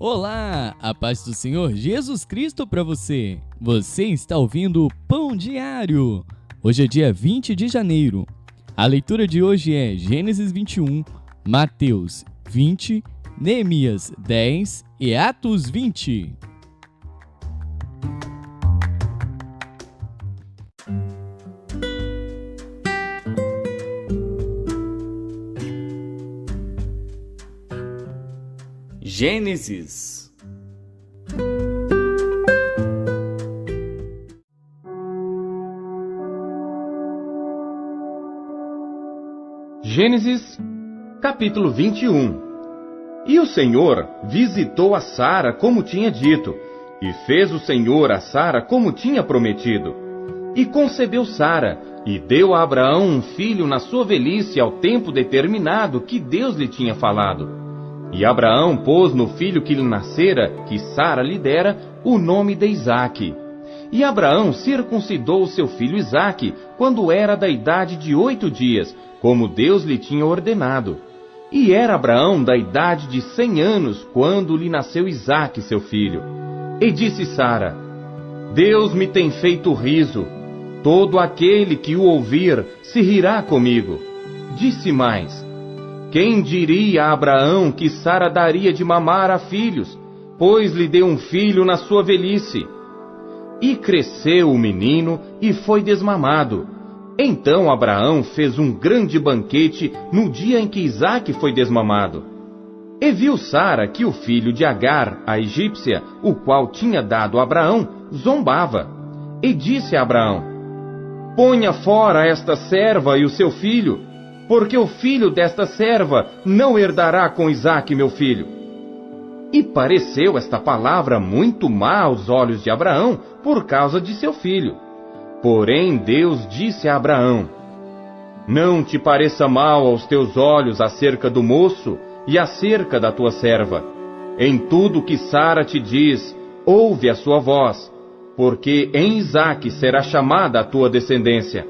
Olá, a paz do Senhor Jesus Cristo para você. Você está ouvindo o Pão Diário. Hoje é dia 20 de janeiro. A leitura de hoje é Gênesis 21, Mateus 20, Neemias 10 e Atos 20. Gênesis. Gênesis, capítulo 21. E o Senhor visitou a Sara como tinha dito, e fez o Senhor a Sara como tinha prometido. E concebeu Sara, e deu a Abraão um filho na sua velhice ao tempo determinado que Deus lhe tinha falado. E Abraão pôs no filho que lhe nascera, que Sara lhe dera, o nome de Isaque. E Abraão circuncidou o seu filho Isaque, quando era da idade de 8 dias, como Deus lhe tinha ordenado. E era Abraão da idade de 100 anos, quando lhe nasceu Isaque, seu filho. E disse Sara: Deus me tem feito riso. Todo aquele que o ouvir se rirá comigo. Disse mais: quem diria a Abraão que Sara daria de mamar a filhos, pois lhe deu um filho na sua velhice? E cresceu o menino e foi desmamado. Então Abraão fez um grande banquete no dia em que Isaque foi desmamado. E viu Sara que o filho de Agar, a egípcia, o qual tinha dado a Abraão, zombava. E disse a Abraão: ponha fora esta serva e o seu filho, porque o filho desta serva não herdará com Isaque, meu filho. E pareceu esta palavra muito má aos olhos de Abraão, por causa de seu filho. Porém Deus disse a Abraão: não te pareça mal aos teus olhos acerca do moço e acerca da tua serva. Em tudo que Sara te diz, ouve a sua voz, porque em Isaque será chamada a tua descendência.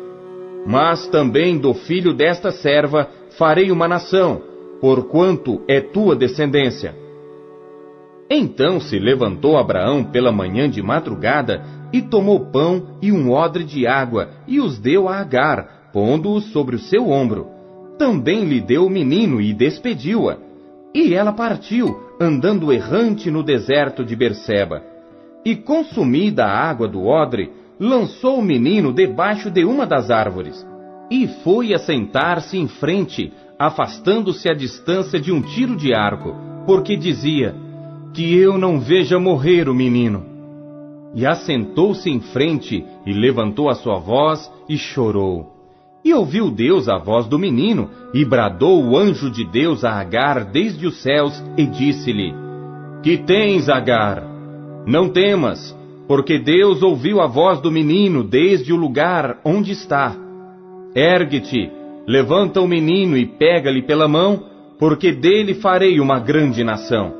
Mas também do filho desta serva farei uma nação, porquanto é tua descendência. Então se levantou Abraão pela manhã de madrugada, e tomou pão e um odre de água, e os deu a Agar, pondo-os sobre o seu ombro. Também lhe deu o menino e despediu-a. E ela partiu, andando errante no deserto de Berseba. E consumida a água do odre, lançou o menino debaixo de uma das árvores, e foi assentar-se em frente, afastando-se à distância de um tiro de arco, porque dizia: que eu não veja morrer o menino. E assentou-se em frente, e levantou a sua voz, e chorou. E ouviu Deus a voz do menino, e bradou o anjo de Deus a Agar desde os céus, e disse-lhe: que tens, Agar? Não temas, porque Deus ouviu a voz do menino desde o lugar onde está. Ergue-te, levanta o menino e pega-lhe pela mão, porque dele farei uma grande nação.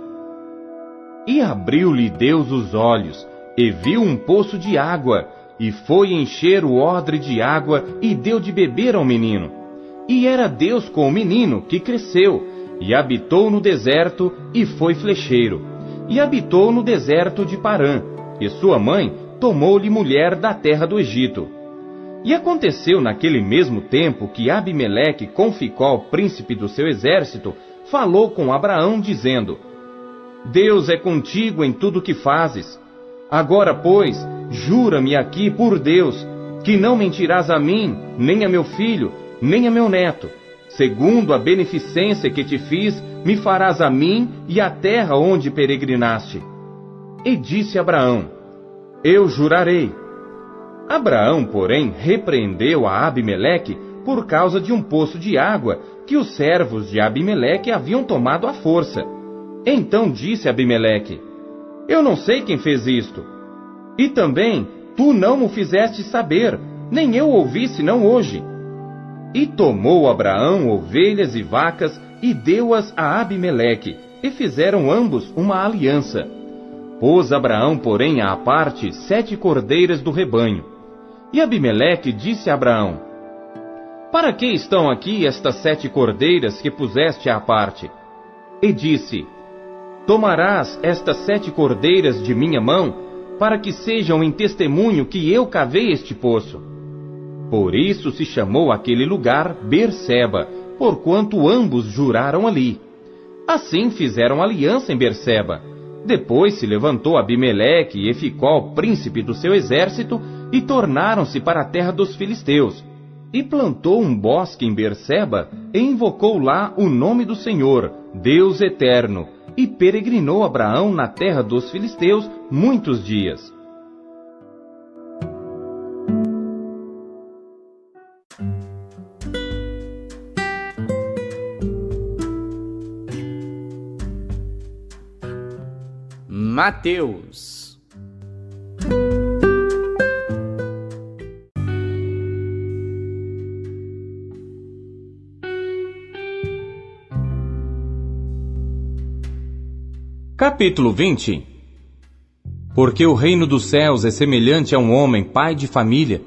E abriu-lhe Deus os olhos, e viu um poço de água, e foi encher o odre de água, e deu de beber ao menino. E era Deus com o menino, que cresceu, e habitou no deserto, e foi flecheiro. E habitou no deserto de Parã. E sua mãe tomou-lhe mulher da terra do Egito. E aconteceu naquele mesmo tempo que Abimeleque, com Ficol, príncipe do seu exército, falou com Abraão, dizendo: Deus é contigo em tudo o que fazes. Agora, pois, jura-me aqui por Deus, que não mentirás a mim, nem a meu filho, nem a meu neto. Segundo a beneficência que te fiz, me farás a mim e à terra onde peregrinaste. E disse Abraão: eu jurarei. Abraão, porém, repreendeu a Abimeleque por causa de um poço de água que os servos de Abimeleque haviam tomado à força. Então disse Abimeleque: eu não sei quem fez isto. E também tu não mo fizeste saber, nem eu ouvi senão hoje. E tomou Abraão ovelhas e vacas e deu-as a Abimeleque, e fizeram ambos uma aliança. Pôs Abraão, porém, à parte 7 cordeiras do rebanho. E Abimeleque disse a Abraão: para que estão aqui estas 7 cordeiras que puseste à parte? E disse: Tomarás estas 7 cordeiras de minha mão, para que sejam em testemunho que eu cavei este poço. Por isso se chamou aquele lugar Berseba, porquanto ambos juraram ali. Assim fizeram aliança em Berseba. Depois se levantou Abimeleque e Ficol, príncipe do seu exército, e tornaram-se para a terra dos filisteus. E plantou um bosque em Berseba, e invocou lá o nome do Senhor, Deus eterno, e peregrinou Abraão na terra dos filisteus muitos dias. Mateus. Capítulo 20. Porque o reino dos céus é semelhante a um homem, pai de família,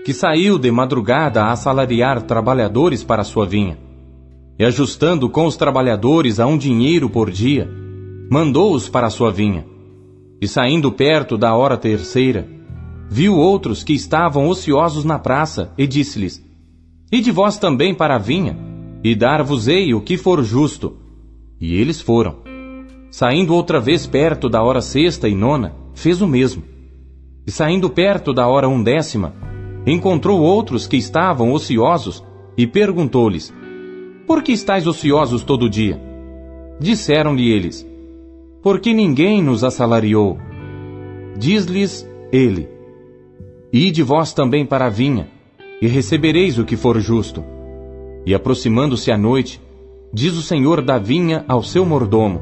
que saiu de madrugada a assalariar trabalhadores para a sua vinha. E ajustando com os trabalhadores a 1 dinheiro por dia, mandou-os para a sua vinha. E saindo perto da hora terceira, viu outros que estavam ociosos na praça, e disse-lhes: Ide vós também para a vinha, e dar-vos-ei o que for justo. E eles foram. Saindo outra vez perto da hora sexta e nona, fez o mesmo. E saindo perto da hora 1ª, encontrou outros que estavam ociosos, e perguntou-lhes: Por que estáis ociosos todo dia? Disseram-lhe eles: Porque ninguém nos assalariou. Diz-lhes ele: Ide vós também para a vinha, e recebereis o que for justo. E aproximando-se a noite, diz o senhor da vinha ao seu mordomo: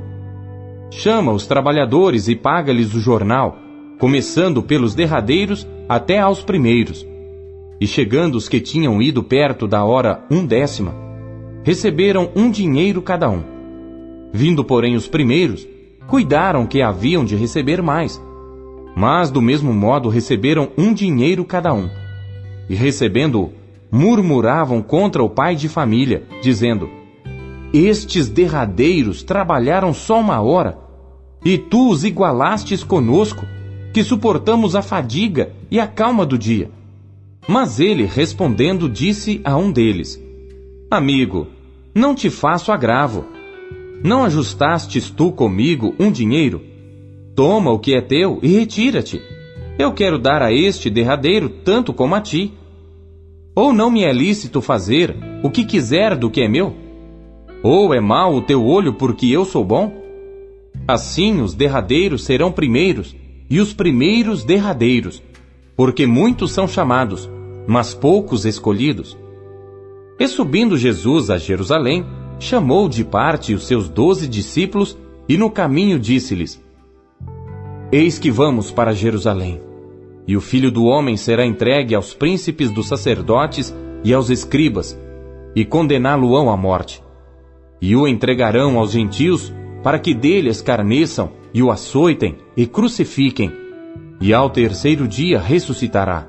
Chama os trabalhadores e paga-lhes o jornal, começando pelos derradeiros até aos primeiros. E chegando os que tinham ido perto da hora 1ª, receberam 1 dinheiro cada um. Vindo, porém, os primeiros, cuidaram que haviam de receber mais. Mas, do mesmo modo, receberam 1 dinheiro cada um. E recebendo-o, murmuravam contra o pai de família, dizendo: Estes derradeiros trabalharam só 1 hora, e tu os igualastes conosco, que suportamos a fadiga e a calma do dia. Mas ele, respondendo, disse a um deles: Amigo, não te faço agravo. Não ajustastes tu comigo 1 dinheiro? Toma o que é teu e retira-te. Eu quero dar a este derradeiro tanto como a ti. Ou não me é lícito fazer o que quiser do que é meu? Ou é mau o teu olho porque eu sou bom? Assim os derradeiros serão primeiros, e os primeiros derradeiros, porque muitos são chamados, mas poucos escolhidos. E subindo Jesus a Jerusalém, chamou de parte os seus 12 discípulos, e no caminho disse-lhes: Eis que vamos para Jerusalém, e o Filho do Homem será entregue aos príncipes dos sacerdotes e aos escribas, e condená-lo-ão à morte. E o entregarão aos gentios, para que dele escarneçam, e o açoitem, e crucifiquem, e ao terceiro dia ressuscitará.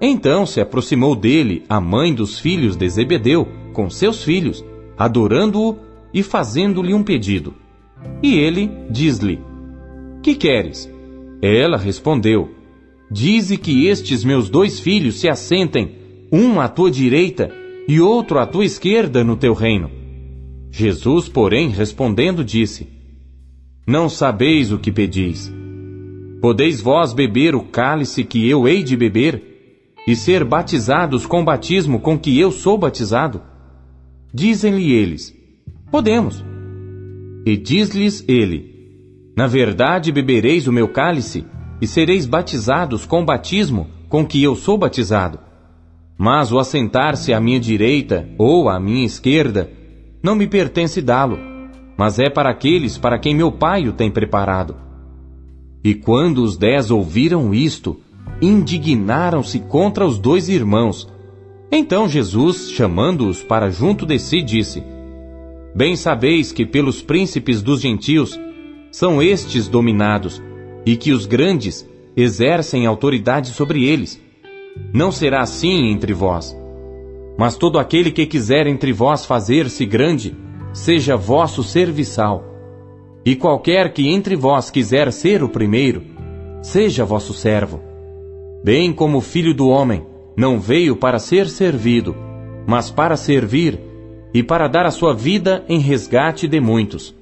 Então se aproximou dele a mãe dos filhos de Zebedeu, com seus filhos, adorando-o e fazendo-lhe um pedido. E ele diz-lhe: Que queres? Ela respondeu: Dize que estes meus 2 filhos se assentem, um à tua direita e outro à tua esquerda no teu reino. Jesus, porém, respondendo, disse: Não sabeis o que pedis. Podeis vós beber o cálice que eu hei de beber, e ser batizados com o batismo com que eu sou batizado? Dizem-lhe eles: Podemos. E diz-lhes ele: Na verdade bebereis o meu cálice, e sereis batizados com o batismo com que eu sou batizado. Mas o assentar-se à minha direita ou à minha esquerda não me pertence dá-lo, mas é para aqueles para quem meu Pai o tem preparado. E quando os 10 ouviram isto, indignaram-se contra os 2 irmãos. Então Jesus, chamando-os para junto de si, disse: Bem sabeis que pelos príncipes dos gentios são estes dominados, e que os grandes exercem autoridade sobre eles. Não será assim entre vós. Mas todo aquele que quiser entre vós fazer-se grande, seja vosso serviçal. E qualquer que entre vós quiser ser o primeiro, seja vosso servo. Bem como o Filho do Homem não veio para ser servido, mas para servir e para dar a sua vida em resgate de muitos.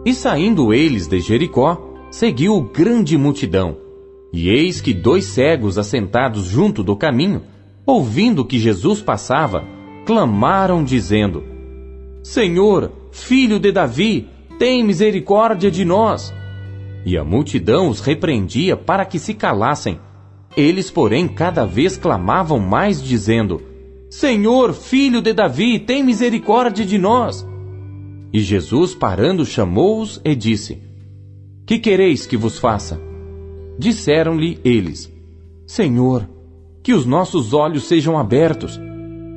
E saindo eles de Jericó, seguiu grande multidão. E eis que 2 cegos assentados junto do caminho, ouvindo que Jesus passava, clamaram dizendo: Senhor, Filho de Davi, tem misericórdia de nós. E a multidão os repreendia para que se calassem. Eles, porém, cada vez clamavam mais, dizendo: Senhor, Filho de Davi, tem misericórdia de nós. E Jesus, parando, chamou-os e disse: Que quereis que vos faça? Disseram-lhe eles: Senhor, que os nossos olhos sejam abertos.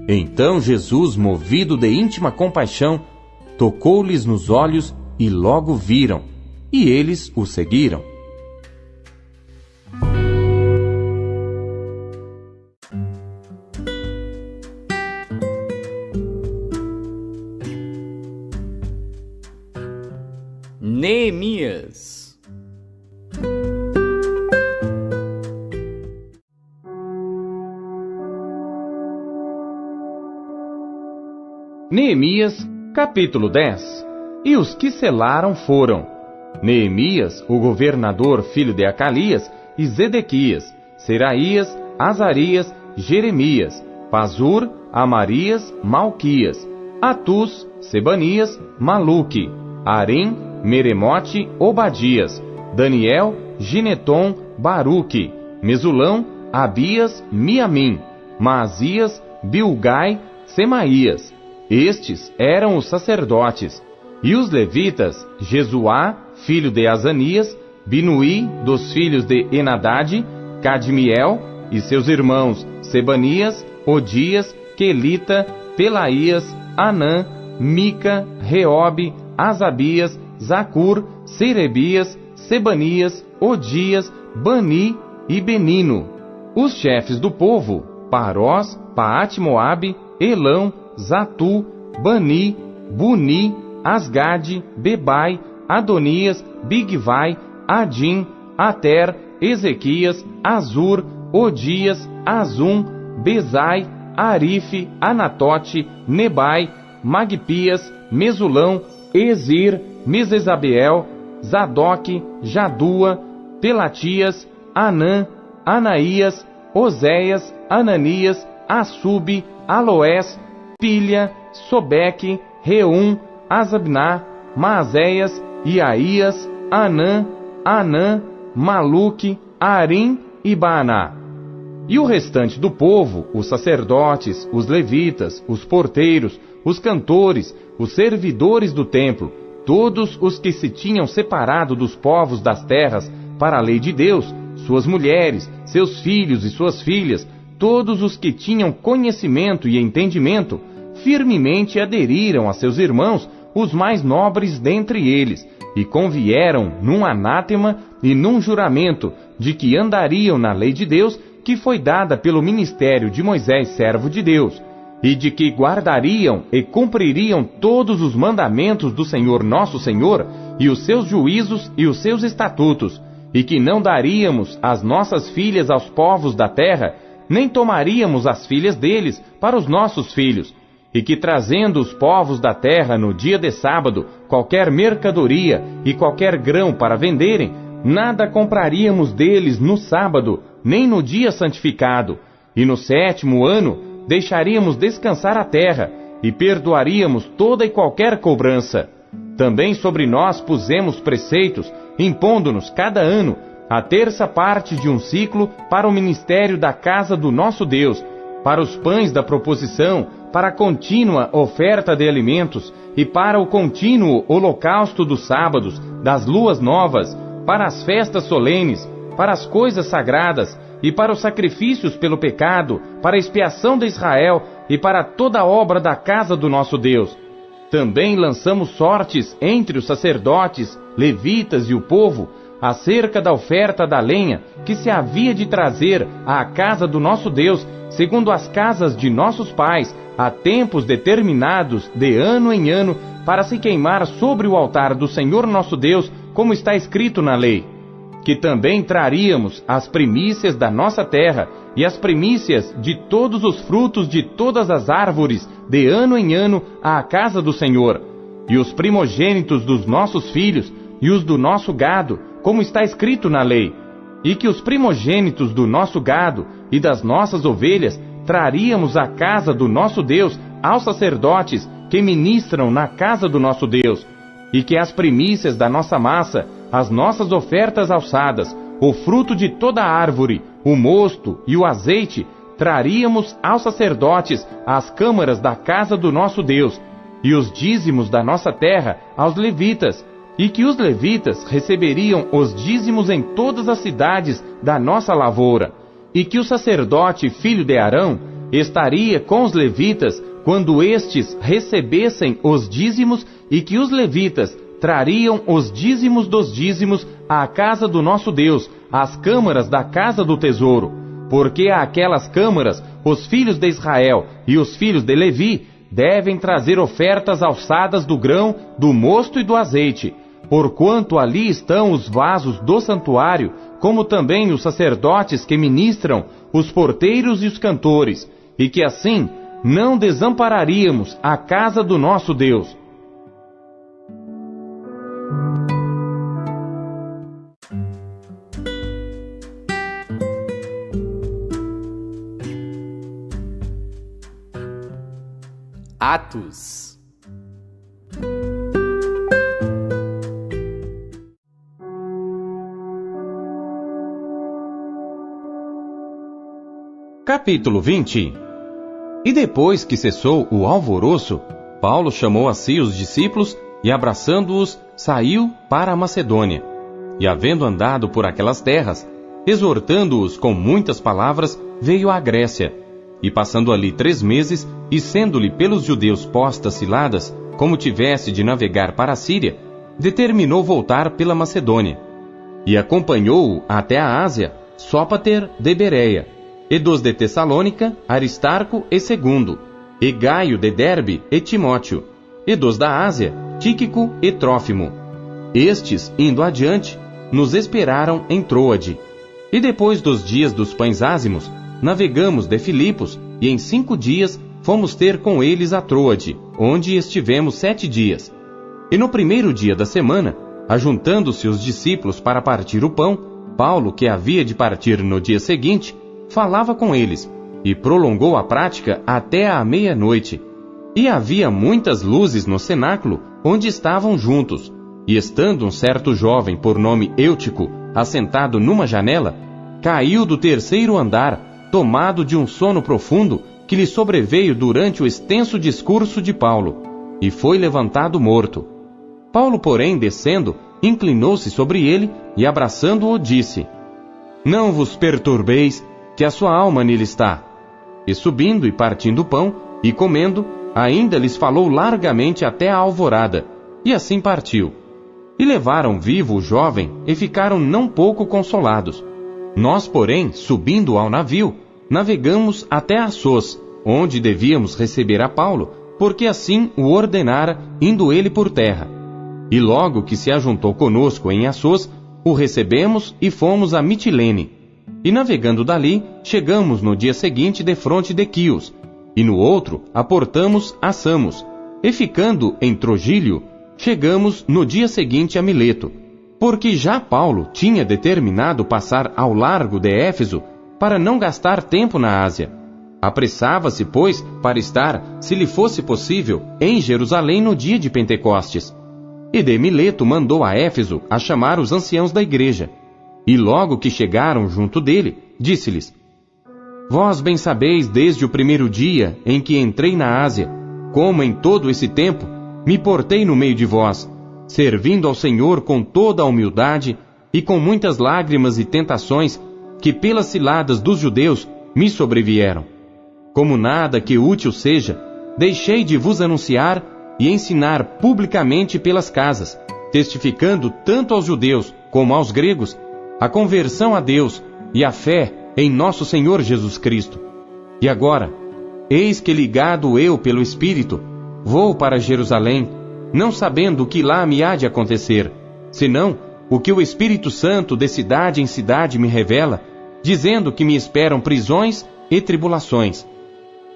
Então Jesus, movido de íntima compaixão, tocou-lhes nos olhos e logo viram, e eles o seguiram. Neemias. Neemias, capítulo 10. E os que selaram foram Neemias, o governador, filho de Acalias, e Zedequias, Seraías, Azarias, Jeremias, Pazur, Amarias, Malquias, Atus, Sebanias, Maluque, Arém, Meremote, Obadias, Daniel, Gineton, Baruque, Mesulão, Abias, Miamim, Maazias, Bilgai, Semaías. Estes eram os sacerdotes. E os levitas, Jesuá, filho de Azanias, Binuí, dos filhos de Enadade, Cadmiel, e seus irmãos, Sebanias, Odias, Quelita, Pelaías, Anã, Mica, Reobe, Asabias, Zacur, Serebias, Sebanias, Odias, Bani e Benino. Os chefes do povo, Parós, Paate-Moabe, Elão, Zatu, Bani, Buni, Asgade, Bebai, Adonias, Bigvai, Adim, Ater, Ezequias, Azur, Odias, Azum, Bezai, Arife, Anatote, Nebai, Magpias, Mesulão, Ezir, Mesesabeel, Zadok, Jadua, Pelatias, Anã, Anaías, Oséias, Ananias, Assub, Aloés, Pilha, Sobeque, Reum, Asabná, Maazéias, Iaías, Anã, Maluque, Arim e Baaná. E o restante do povo, os sacerdotes, os levitas, os porteiros, os cantores, os servidores do templo, todos os que se tinham separado dos povos das terras para a lei de Deus, suas mulheres, seus filhos e suas filhas, todos os que tinham conhecimento e entendimento, firmemente aderiram a seus irmãos, os mais nobres dentre eles, e convieram num anátema e num juramento de que andariam na lei de Deus, que foi dada pelo ministério de Moisés, servo de Deus, e de que guardariam e cumpririam todos os mandamentos do Senhor nosso Senhor, e os seus juízos e os seus estatutos, e que não daríamos as nossas filhas aos povos da terra, nem tomaríamos as filhas deles para os nossos filhos, e que trazendo os povos da terra no dia de sábado qualquer mercadoria e qualquer grão para venderem, nada compraríamos deles no sábado, nem no dia santificado, e no 7º ano deixaríamos descansar a terra, e perdoaríamos toda e qualquer cobrança. Também sobre nós pusemos preceitos, impondo-nos cada ano a 1/3 parte de um ciclo para o ministério da casa do nosso Deus, para os pães da proposição, para a contínua oferta de alimentos e para o contínuo holocausto dos sábados, das luas novas, para as festas solenes, para as coisas sagradas e para os sacrifícios pelo pecado, para a expiação de Israel e para toda a obra da casa do nosso Deus. Também lançamos sortes entre os sacerdotes, levitas e o povo, acerca da oferta da lenha que se havia de trazer à casa do nosso Deus, segundo as casas de nossos pais, a tempos determinados, de ano em ano, para se queimar sobre o altar do Senhor nosso Deus, como está escrito na lei. Que também traríamos as primícias da nossa terra, e as primícias de todos os frutos de todas as árvores, de ano em ano, à casa do Senhor, e os primogênitos dos nossos filhos, e os do nosso gado, como está escrito na lei. E que os primogênitos do nosso gado e das nossas ovelhas traríamos à casa do nosso Deus aos sacerdotes que ministram na casa do nosso Deus, e que as primícias da nossa massa, as nossas ofertas alçadas, o fruto de toda árvore, o mosto e o azeite, traríamos aos sacerdotes às câmaras da casa do nosso Deus, e os dízimos da nossa terra aos levitas, e que os levitas receberiam os dízimos em todas as cidades da nossa lavoura, e que o sacerdote filho de Arão estaria com os levitas quando estes recebessem os dízimos, e que os levitas trariam os dízimos dos dízimos à casa do nosso Deus, às câmaras da casa do tesouro, porque àquelas câmaras os filhos de Israel e os filhos de Levi devem trazer ofertas alçadas do grão, do mosto e do azeite, porquanto ali estão os vasos do santuário, como também os sacerdotes que ministram, os porteiros e os cantores, e que assim não desampararíamos a casa do nosso Deus. Atos. Capítulo 20. E depois que cessou o alvoroço, Paulo chamou a si os discípulos e, abraçando-os, saiu para a Macedônia. E, havendo andado por aquelas terras, exortando-os com muitas palavras, veio à Grécia. E passando ali 3 meses, e sendo-lhe pelos judeus postas ciladas, como tivesse de navegar para a Síria, determinou voltar pela Macedônia. E acompanhou-o até a Ásia, Sópater de Bereia, e dos de Tessalônica, Aristarco e Segundo, e Gaio de Derbe e Timóteo, e dos da Ásia, Tíquico e Trófimo. Estes, indo adiante, nos esperaram em Troade. E depois dos dias dos pães ázimos, navegamos de Filipos, e em 5 dias fomos ter com eles a Troade, onde estivemos 7 dias. E no primeiro dia da semana, ajuntando-se os discípulos para partir o pão, Paulo, que havia de partir no dia seguinte, falava com eles, e prolongou a prática até à meia-noite. E havia muitas luzes no cenáculo, onde estavam juntos. E estando um certo jovem por nome Eutico, assentado numa janela, caiu do 3º andar, tomado de um sono profundo que lhe sobreveio durante o extenso discurso de Paulo, e foi levantado morto. Paulo, porém, descendo, inclinou-se sobre ele e, abraçando-o, disse: Não vos perturbeis, que a sua alma nele está. E subindo e partindo o pão, e comendo, ainda lhes falou largamente até a alvorada, e assim partiu. E levaram vivo o jovem, e ficaram não pouco consolados. Nós, porém, subindo ao navio, navegamos até Assôs, onde devíamos receber a Paulo, porque assim o ordenara, indo ele por terra. E logo que se ajuntou conosco em Assôs, o recebemos e fomos a Mitilene. E navegando dali, chegamos no dia seguinte defronte de Quios, e no outro aportamos a Samos, e ficando em Trogílio, chegamos no dia seguinte a Mileto, porque já Paulo tinha determinado passar ao largo de Éfeso, para não gastar tempo na Ásia. Apressava-se, pois, para estar, se lhe fosse possível, em Jerusalém no dia de Pentecostes. E de Mileto mandou a Éfeso a chamar os anciãos da igreja. E logo que chegaram junto dele, disse-lhes: Vós bem sabeis desde o primeiro dia em que entrei na Ásia, como em todo esse tempo me portei no meio de vós, servindo ao Senhor com toda a humildade e com muitas lágrimas e tentações que pelas ciladas dos judeus me sobrevieram. Como nada que útil seja, deixei de vos anunciar e ensinar publicamente pelas casas, testificando tanto aos judeus como aos gregos a conversão a Deus e a fé em nosso Senhor Jesus Cristo. E agora, eis que ligado eu pelo Espírito, vou para Jerusalém, não sabendo o que lá me há de acontecer, senão o que o Espírito Santo de cidade em cidade me revela, dizendo que me esperam prisões e tribulações.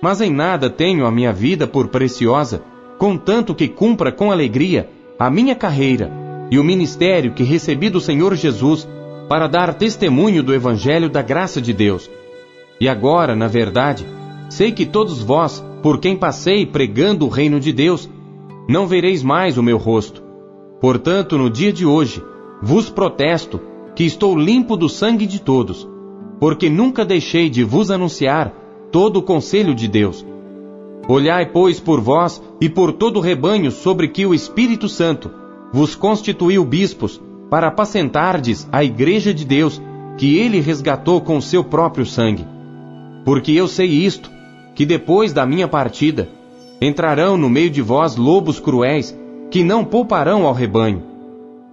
Mas em nada tenho a minha vida por preciosa, contanto que cumpra com alegria a minha carreira e o ministério que recebi do Senhor Jesus para dar testemunho do Evangelho da graça de Deus. E agora, na verdade, sei que todos vós, por quem passei pregando o reino de Deus, não vereis mais o meu rosto. Portanto, no dia de hoje, vos protesto que estou limpo do sangue de todos, porque nunca deixei de vos anunciar todo o conselho de Deus. Olhai, pois, por vós e por todo o rebanho sobre que o Espírito Santo vos constituiu bispos, para apacentardes a igreja de Deus, que ele resgatou com o seu próprio sangue. Porque eu sei isto, que depois da minha partida, entrarão no meio de vós lobos cruéis, que não pouparão ao rebanho,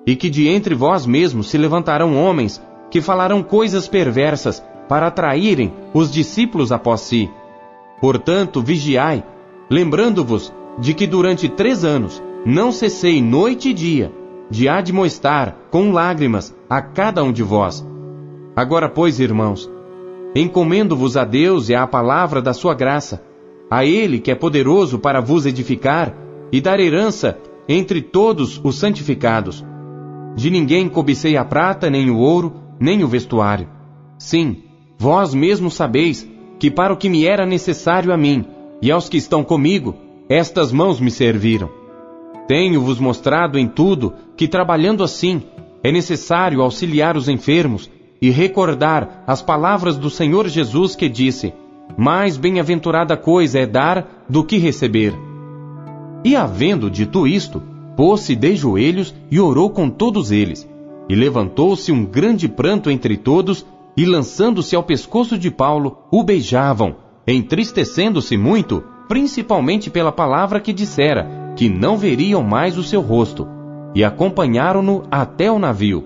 e que de entre vós mesmos se levantarão homens, que falarão coisas perversas, para atraírem os discípulos após si. Portanto, vigiai, lembrando-vos de que durante 3 anos não cessei noite e dia, de admoestar com lágrimas a cada um de vós. Agora, pois, irmãos, encomendo-vos a Deus e à palavra da sua graça, a Ele que é poderoso para vos edificar e dar herança entre todos os santificados. De ninguém cobicei a prata, nem o ouro, nem o vestuário. Sim, vós mesmos sabeis que para o que me era necessário a mim e aos que estão comigo, estas mãos me serviram. Tenho-vos mostrado em tudo que, trabalhando assim, é necessário auxiliar os enfermos e recordar as palavras do Senhor Jesus que disse: mais bem-aventurada coisa é dar do que receber. E havendo dito isto, pôs-se de joelhos e orou com todos eles. E levantou-se um grande pranto entre todos, e lançando-se ao pescoço de Paulo, o beijavam, entristecendo-se muito, principalmente pela palavra que dissera, que não veriam mais o seu rosto. E acompanharam-no até o navio.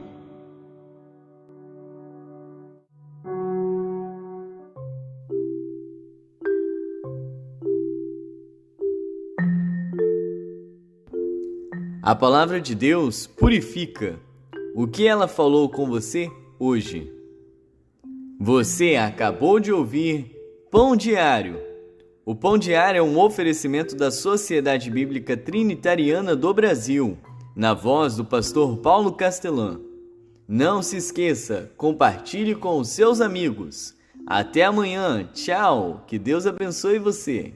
A palavra de Deus purifica. O que ela falou com você hoje? Você acabou de ouvir Pão Diário. O Pão Diário é um oferecimento da Sociedade Bíblica Trinitariana do Brasil, na voz do pastor Paulo Castelã. Não se esqueça, compartilhe com os seus amigos. Até amanhã, tchau, que Deus abençoe você.